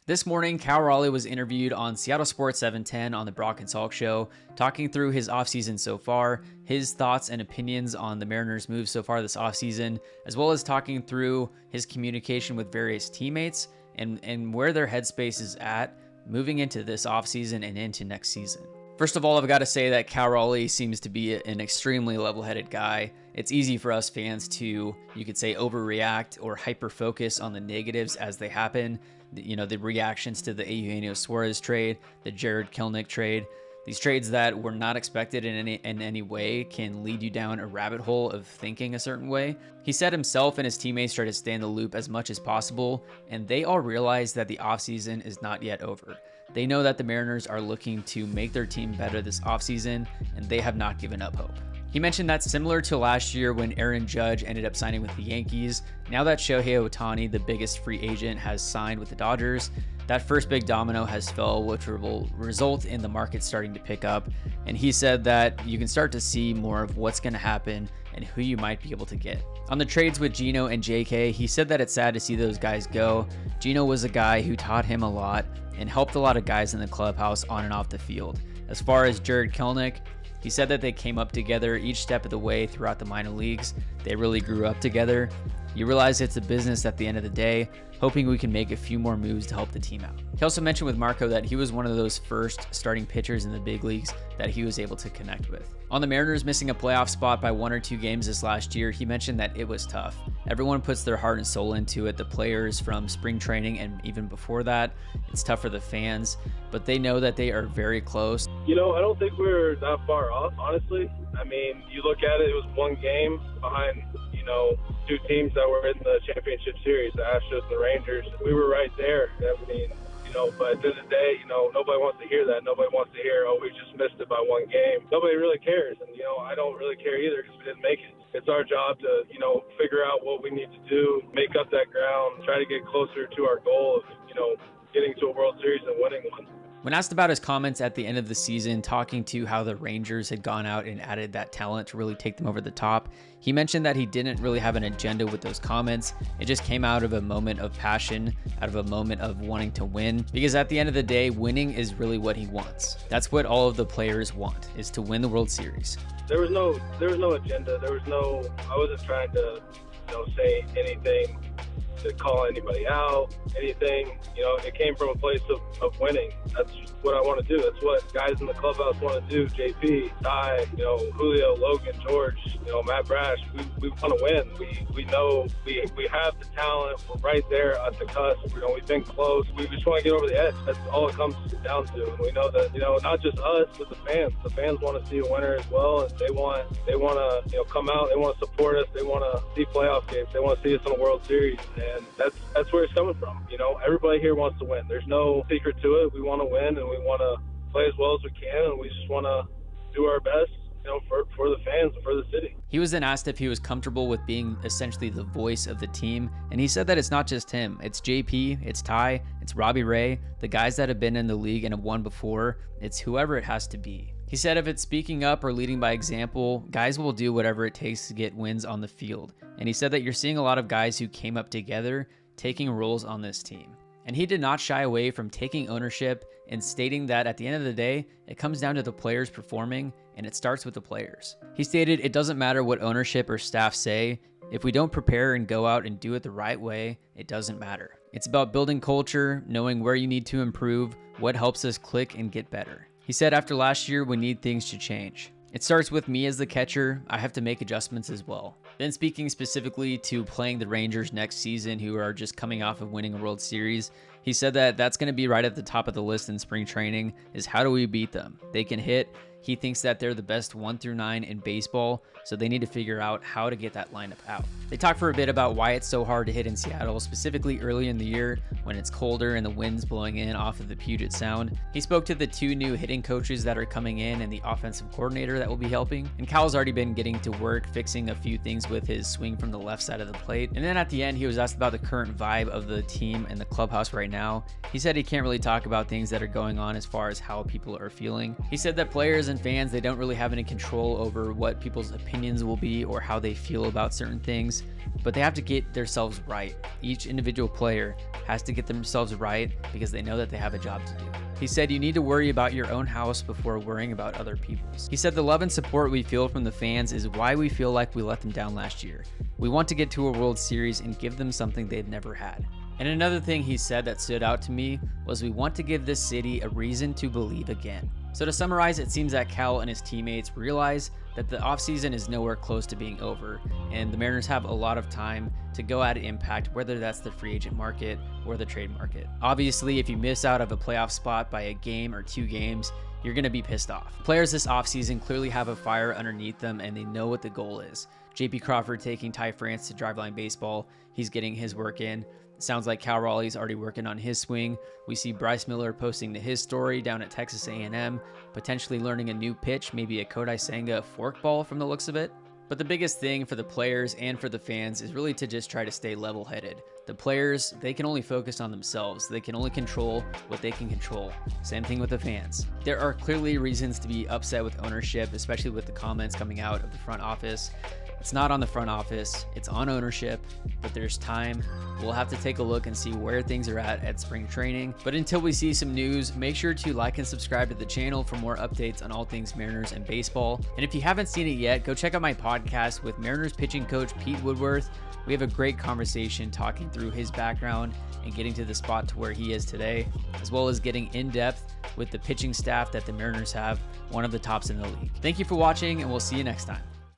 This morning, Cal Raleigh was interviewed on Seattle Sports 710 on the Brock and Salk show, talking through his offseason so far, his thoughts and opinions on the Mariners' moves so far this offseason, as well as talking through his communication with various teammates and where their headspace is at moving into this offseason and into next season. First of all, I've got to say that Cal Raleigh seems to be an extremely level-headed guy. It's easy for us fans to, you could say, overreact or hyper-focus on the negatives as they happen. You know, the reactions to the Eugenio Suarez trade, the Jared Kelenic trade, these trades that were not expected in any way can lead you down a rabbit hole of thinking a certain way. He said himself and his teammates try to stay in the loop as much as possible, and they all realize that the offseason is not yet over. They know that the Mariners are looking to make their team better this offseason, and they have not given up hope. He mentioned that similar to last year when Aaron Judge ended up signing with the Yankees, now that Shohei Ohtani, the biggest free agent, has signed with the Dodgers, that first big domino has fell, which will result in the market starting to pick up. And he said that you can start to see more of what's going to happen and who you might be able to get. On the trades with Gino and JK, he said that it's sad to see those guys go. Gino was a guy who taught him a lot and helped a lot of guys in the clubhouse on and off the field. As far as Jared Kelenic, he said that they came up together each step of the way throughout the minor leagues. They really grew up together. You realize it's a business at the end of the day, hoping we can make a few more moves to help the team out. He also mentioned with Marco that he was one of those first starting pitchers in the big leagues that he was able to connect with. On the Mariners missing a playoff spot by 1 or 2 games this last year, he mentioned that it was tough. Everyone puts their heart and soul into it, the players from spring training and even before that. It's tough for the fans, but they know that they are very close. You know, I don't think we're that far off, honestly. I mean, you look at it, it was 1 game behind, 2 teams that were in the championship series, the Astros and the Rangers. We were right there. I mean, but at the end of the day, nobody wants to hear that. Nobody wants to hear, oh, we just missed it by 1 game. Nobody really cares. And, I don't really care either because we didn't make it. It's our job to, figure out what we need to do, make up that ground, try to get closer to our goal of, getting to a World Series and winning one. When asked about his comments at the end of the season, talking to how the Rangers had gone out and added that talent to really take them over the top, he mentioned that he didn't really have an agenda with those comments. It just came out of a moment of passion, out of a moment of wanting to win, because at the end of the day, winning is really what he wants. That's what all of the players want, is to win the World Series. There was no agenda. I wasn't trying to, say anything to call anybody out, anything. It came from a place of winning. That's what I want to do. That's what guys in the clubhouse want to do. JP, Ty, Julio, Logan, George, Matt Brash. We want to win. We know we have the talent. We're right there at the cusp. We've been close. We just want to get over the edge. That's all it comes down to. And we know that, not just us, but the fans. The fans want to see a winner as well, and they want to, come out. They want to support us. They want to see playoff games. They want to see us in a World Series. And that's where it's coming from. Everybody here wants to win. There's no secret to it. We want to win, and we want to play as well as we can, and we just want to do our best, for the fans and for the city. He was then asked if he was comfortable with being essentially the voice of the team, and he said that it's not just him. It's JP, it's Ty, it's Robbie Ray, the guys that have been in the league and have won before. It's whoever it has to be. He said if it's speaking up or leading by example, guys will do whatever it takes to get wins on the field. And he said that you're seeing a lot of guys who came up together taking roles on this team. And he did not shy away from taking ownership and stating that at the end of the day, it comes down to the players performing, and it starts with the players. He stated it doesn't matter what ownership or staff say. If we don't prepare and go out and do it the right way, it doesn't matter. It's about building culture, knowing where you need to improve, what helps us click and get better. He said after last year, we need things to change. It starts with me as the catcher. I have to make adjustments as well. Then speaking specifically to playing the Rangers next season, who are just coming off of winning a World Series, he said that that's going to be right at the top of the list in spring training is how do we beat them? They can hit. He thinks that they're the best 1 through 9 in baseball, so they need to figure out how to get that lineup out. They talked for a bit about why it's so hard to hit in Seattle, specifically early in the year when it's colder and the wind's blowing in off of the Puget Sound. He spoke to the 2 new hitting coaches that are coming in and the offensive coordinator that will be helping. And Cal's already been getting to work fixing a few things with his swing from the left side of the plate. And then at the end, he was asked about the current vibe of the team and the clubhouse right right now. He said he can't really talk about things that are going on as far as how people are feeling. He said that players and fans, they don't really have any control over what people's opinions will be or how they feel about certain things, but they have to get themselves right. Each individual player has to get themselves right because they know that they have a job to do. He said you need to worry about your own house before worrying about other people's. He said the love and support we feel from the fans is why we feel like we let them down last year. We want to get to a World Series and give them something they've never had. And another thing he said that stood out to me was we want to give this city a reason to believe again. So to summarize, it seems that Cal and his teammates realize that the offseason is nowhere close to being over, and the Mariners have a lot of time to go at impact, whether that's the free agent market or the trade market. Obviously, if you miss out of a playoff spot by a game or 2 games, you're going to be pissed off. Players this offseason clearly have a fire underneath them, and they know what the goal is. JP Crawford taking Ty France to driveline baseball. He's getting his work in. Sounds like Cal Raleigh's already working on his swing. We see Bryce Miller posting to his story down at Texas A&M, potentially learning a new pitch, maybe a Kodai Senga forkball from the looks of it. But the biggest thing for the players and for the fans is really to just try to stay level-headed. The players, they can only focus on themselves. They can only control what they can control. Same thing with the fans. There are clearly reasons to be upset with ownership, especially with the comments coming out of the front office. It's not on the front office, it's on ownership, but there's time. We'll have to take a look and see where things are at spring training. But until we see some news, make sure to like and subscribe to the channel for more updates on all things Mariners and baseball. And if you haven't seen it yet, go check out my podcast with Mariners pitching coach Pete Woodworth. We have a great conversation talking through his background and getting to the spot to where he is today, as well as getting in depth with the pitching staff that the Mariners have, one of the tops in the league. Thank you for watching, and we'll see you next time.